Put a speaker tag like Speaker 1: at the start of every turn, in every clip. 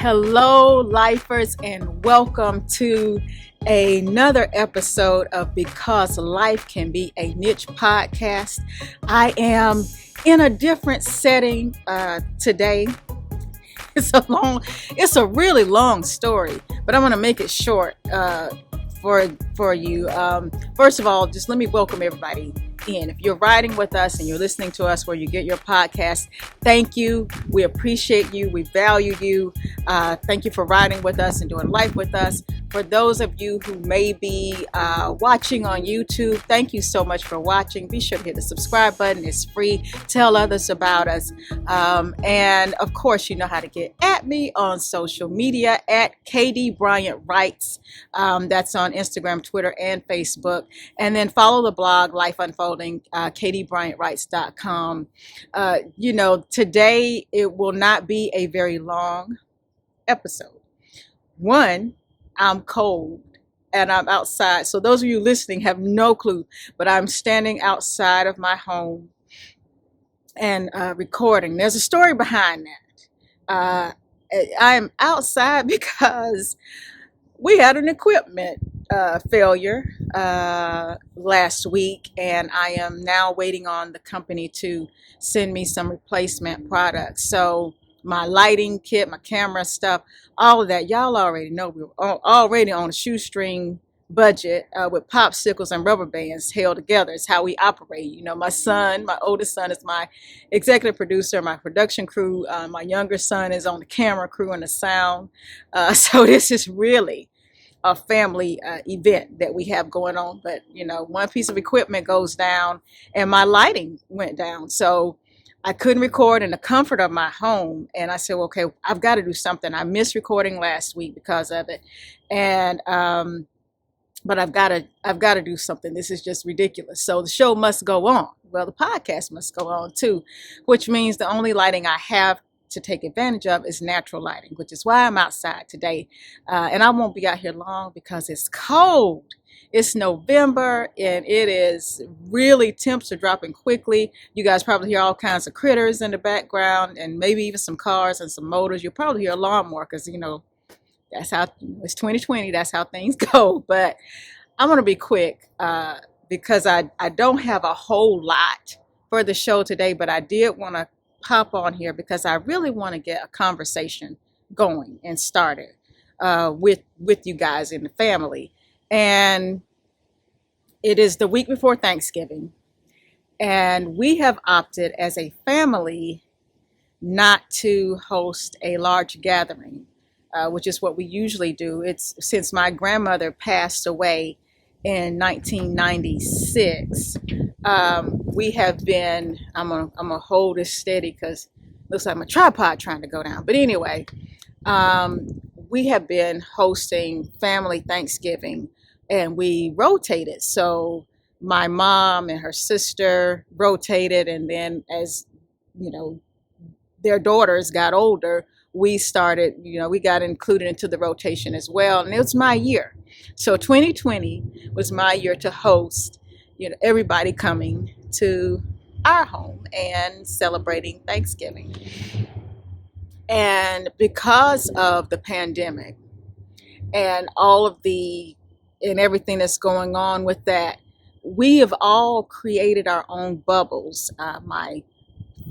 Speaker 1: Hello, lifers, and welcome to another episode of Because Life Can Be a Niche podcast. I am in a different setting today. It's a really long story, but I'm going to make it short for you. First of all, just let me welcome everybody in. If you're riding with us and you're listening to us where you get your podcast, thank you. We appreciate you. We value you. Thank you for riding with us and doing life with us. For those of you who may be watching on YouTube, thank you so much for watching. Be sure to hit the subscribe button. It's free. Tell others about us. And of course, you know how to get at me on social media at KD Bryant Writes. That's on Instagram, Twitter, and Facebook. And then follow the blog, Life Unfolding, kdbryantwrites.com. Today it will not be a very long episode. One, I'm cold and I'm outside. So those of you listening have no clue, but I'm standing outside of my home and recording. There's a story behind that. I'm outside because we had an equipment failure last week, and I am now waiting on the company to send me some replacement products. So my lighting kit, my camera stuff, all of that, y'all already know we were already on a shoestring budget with popsicles and rubber bands held together. It's how we operate. You know, my oldest son is my executive producer, my production crew. My younger son is on the camera crew and the sound. So this is really a family event that we have going on. But, you know, one piece of equipment goes down and my lighting went down. So I couldn't record in the comfort of my home. And I said, well, okay, I've got to do something. I missed recording last week because of it. And, but I've got to do something. This is just ridiculous. So the show must go on. Well, the podcast must go on too, which means the only lighting I have to take advantage of is natural lighting, which is why I'm outside today. And I won't be out here long because it's cold. It's November and it is really, temps are dropping quickly. You guys probably hear all kinds of critters in the background and maybe even some cars and some motors. You'll probably hear a lawnmower because, you know, that's how it's 2020. That's how things go. But I'm going to be quick because I don't have a whole lot for the show today, but I did want to pop on here because I really want to get a conversation going and started with you guys in the family. And it is the week before Thanksgiving. And we have opted as a family not to host a large gathering, which is what we usually do. It's since my grandmother passed away in 1996. We have been, I'm gonna hold this steady because it looks like my tripod trying to go down. But anyway, we have been hosting family Thanksgiving and we rotated. So my mom and her sister rotated, and then as you know, their daughters got older, we started, we got included into the rotation as well. And it was my year. So 2020 was my year to host, everybody coming to our home and celebrating Thanksgiving. And because of the pandemic and and everything that's going on with that, we have all created our own bubbles. My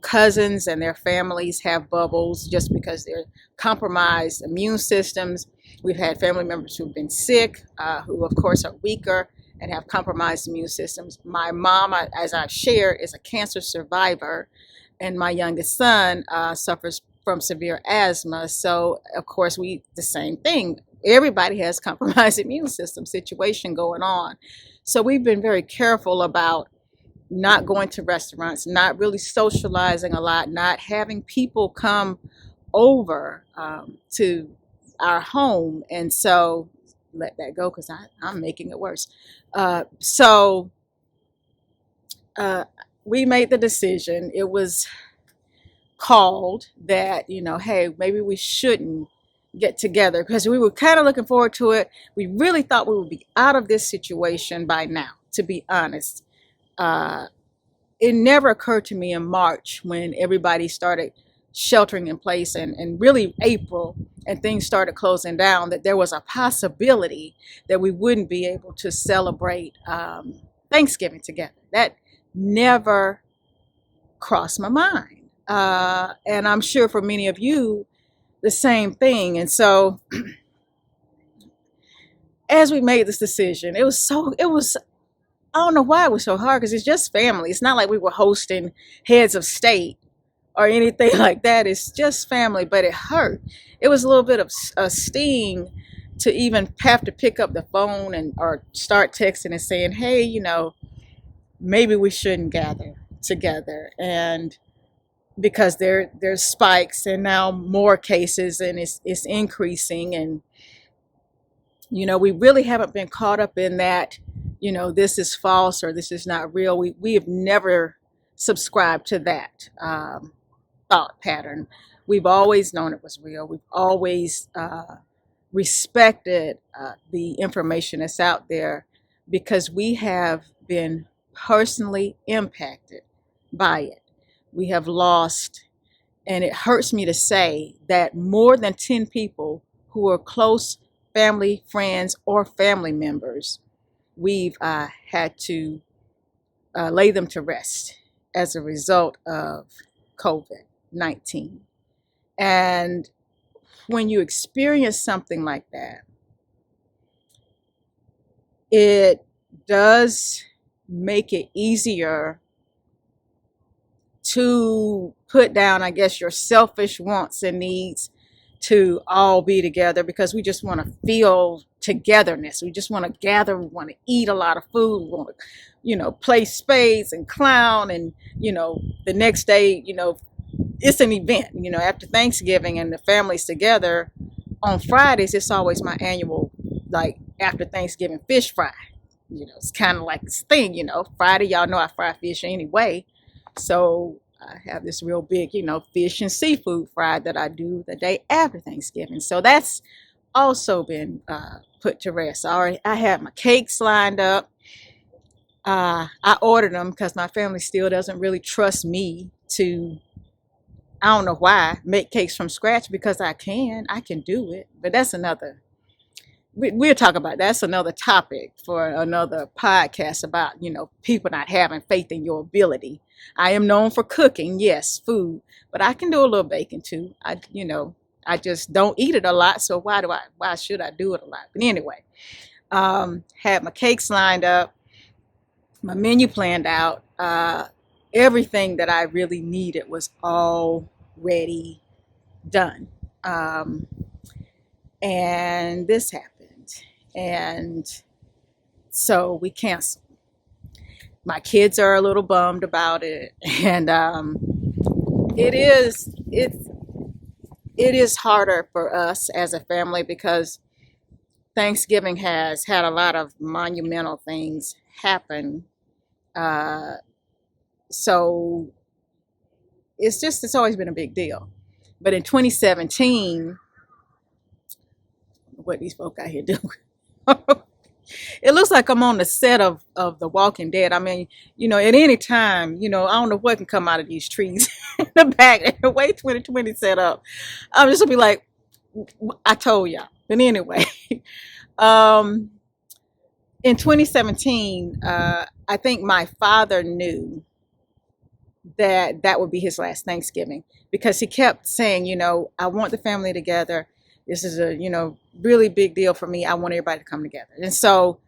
Speaker 1: cousins and their families have bubbles just because they're compromised immune systems. We've had family members who've been sick, who of course are weaker and have compromised immune systems. My mom, as I've shared, is a cancer survivor, and my youngest son suffers from severe asthma. So of course the same thing. Everybody has compromised immune system situation going on. So we've been very careful about not going to restaurants, not really socializing a lot, not having people come over to our home. And so let that go because I'm making it worse. So we made the decision. It was called that, hey, maybe we shouldn't get together because we were kind of looking forward to it. We really thought we would be out of this situation by now, to be honest. It never occurred to me in March when everybody started sheltering in place and really April and things started closing down, that there was a possibility that we wouldn't be able to celebrate Thanksgiving together. That never crossed my mind. And I'm sure for many of you, the same thing. And so as we made this decision, I don't know why it was so hard, because it's just family. It's not like we were hosting heads of state or anything like that. It's just family, but it hurt. It was a little bit of a sting to even have to pick up the phone or start texting and saying, hey, maybe we shouldn't gather together. And because there's spikes and now more cases, and it's increasing, and we really haven't been caught up in that, this is false or this is not real. We have never subscribed to that thought pattern. We've always known it was real. We've always respected the information that's out there, because we have been personally impacted by it. We have lost, and it hurts me to say that more than 10 people who are close family, friends, or family members, we've had to lay them to rest as a result of COVID-19. And when you experience something like that, it does make it easier to put down, I guess, your selfish wants and needs to all be together, because we just want to feel togetherness. We just want to gather. We want to eat a lot of food. We want to, play spades and clown. And, the next day, it's an event, after Thanksgiving and the family's together on Fridays. It's always my annual, like, after Thanksgiving fish fry. It's kind of like this thing, Friday, y'all know I fry fish anyway. So I have this real big, fish and seafood fry that I do the day after Thanksgiving. So that's also been put to rest. I had my cakes lined up. I ordered them because my family still doesn't really trust me to, I don't know why, make cakes from scratch, because I can do it. But that's we'll talk about that. That's another topic for another podcast about, people not having faith in your ability. I am known for cooking, yes, food, but I can do a little baking too. I just don't eat it a lot, so why should I do it a lot? But anyway, had my cakes lined up, my menu planned out, everything that I really needed was already done. And this happened, and so we canceled. My kids are a little bummed about it, and it is harder for us as a family, because Thanksgiving has had a lot of monumental things happen. So it's always been a big deal. But in 2017, what these folk out here doing? It looks like I'm on the set of The Walking Dead. I mean, at any time, I don't know what can come out of these trees in the back. The way 2020 set up, I'm just gonna be like, I told y'all. But anyway, in 2017, I think my father knew that would be his last Thanksgiving, because he kept saying, I want the family together. This is a, really big deal for me. I want everybody to come together. And so,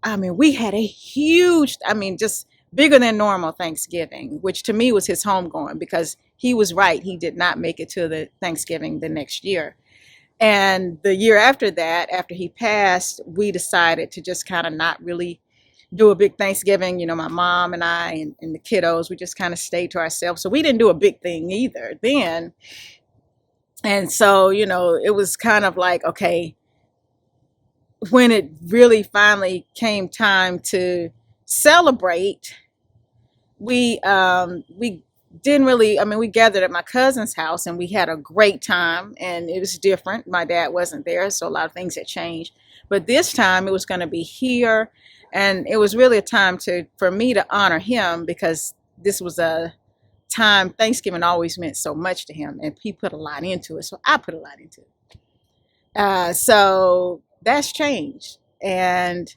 Speaker 1: we had a huge, just bigger than normal Thanksgiving, which to me was his homegoing, because he was right. He did not make it to the Thanksgiving the next year. And the year after that, after he passed, we decided to just kind of not really do a big Thanksgiving. My mom and I and the kiddos, we just kind of stayed to ourselves. So we didn't do a big thing either then. And so, it was kind of like, okay, when it really finally came time to celebrate, we didn't really, we gathered at my cousin's house and we had a great time, and it was different. My dad wasn't there, so a lot of things had changed. But this time it was going to be here, and it was really a time for me to honor him, because this was a time, Thanksgiving always meant so much to him, and he put a lot into it. So I put a lot into it. So that's changed. And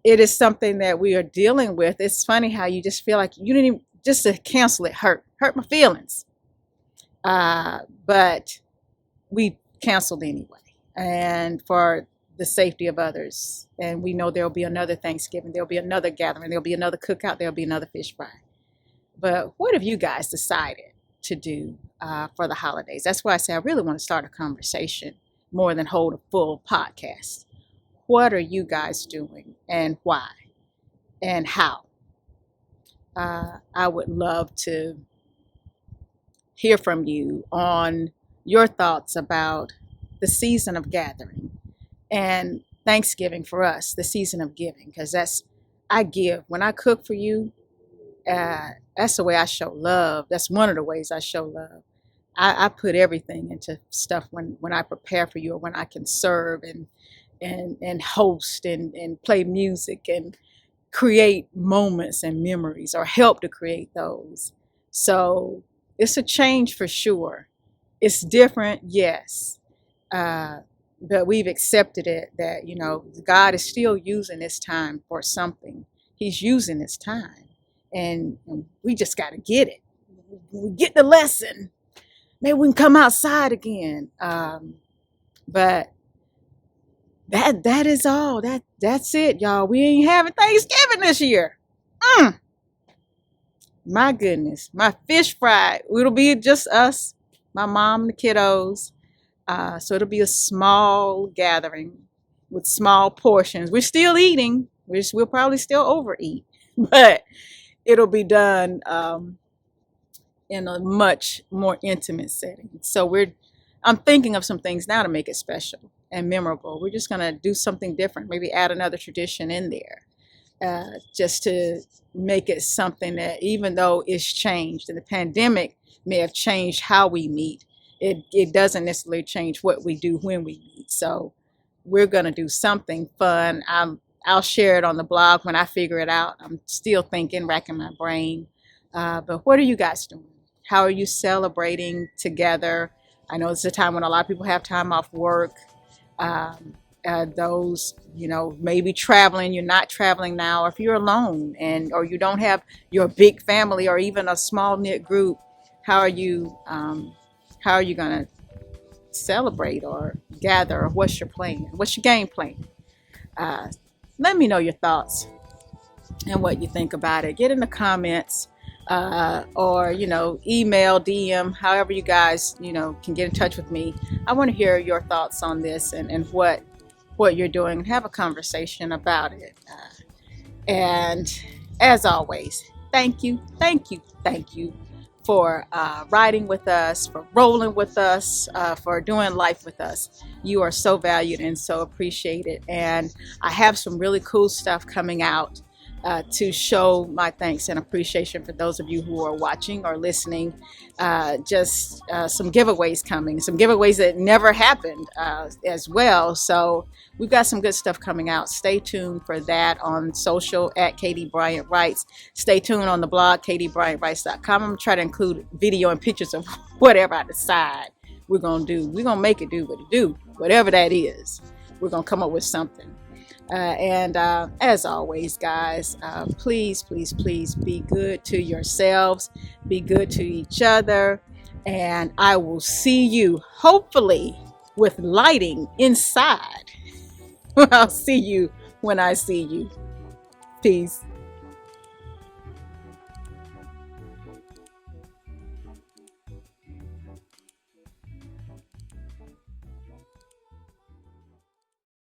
Speaker 1: it is something that we are dealing with. It's funny how you just feel like you didn't even, just to cancel it hurt my feelings. But we canceled anyway. And for the safety of others. And we know there'll be another Thanksgiving. There'll be another gathering. There'll be another cookout. There'll be another fish fry. But what have you guys decided to do for the holidays? That's why I say I really want to start a conversation more than hold a full podcast. What are you guys doing and why and how? I would love to hear from you on your thoughts about the season of gathering and Thanksgiving for us, the season of giving, because I give. When I cook for you, that's the way I show love. That's one of the ways I show love. I put everything into stuff when I prepare for you, or when I can serve and host and play music and create moments and memories, or help to create those. So it's a change for sure. It's different, yes. But we've accepted it that, God is still using this time for something. He's using this time. And we just got to get it. We get the lesson. Maybe we can come outside again. But that is all. That's it, y'all. We ain't having Thanksgiving this year. My goodness. My fish fry. It'll be just us, my mom, and the kiddos. So it'll be a small gathering with small portions. We're still eating. We'll probably still overeat. But it'll be done in a much more intimate setting. So I'm thinking of some things now to make it special and memorable. We're just going to do something different, maybe add another tradition in there, just to make it something that, even though it's changed, and the pandemic may have changed how we meet, it doesn't necessarily change what we do when we meet. So we're going to do something fun. I'll share it on the blog when I figure it out. I'm still thinking, racking my brain. But what are you guys doing? How are you celebrating together? I know it's a time when a lot of people have time off work. Those, maybe traveling, you're not traveling now, or if you're alone or you don't have your big family or even a small knit group, how are you going to celebrate or gather, or what's your plan? What's your game plan? Let me know your thoughts and what you think about it. Get in the comments, or email, DM, however you guys can get in touch with me. I want to hear your thoughts on this and what you're doing, and have a conversation about it. And as always, thank you for riding with us, for rolling with us, for doing life with us. You are so valued and so appreciated. And I have some really cool stuff coming out to show my thanks and appreciation for those of you who are watching or listening. Just some giveaways coming, some giveaways that never happened as well. So we've got some good stuff coming out. Stay tuned for that on social at Katie Bryant Writes. Stay tuned on the blog, katiebryantwrites.com. I'm going to try to include video and pictures of whatever I decide we're going to do. We're going to make it do what it do, whatever that is. We're going to come up with something. And as always, guys, please be good to yourselves, be good to each other, and I will see you, hopefully, with lighting inside. I'll see you when I see you. Peace.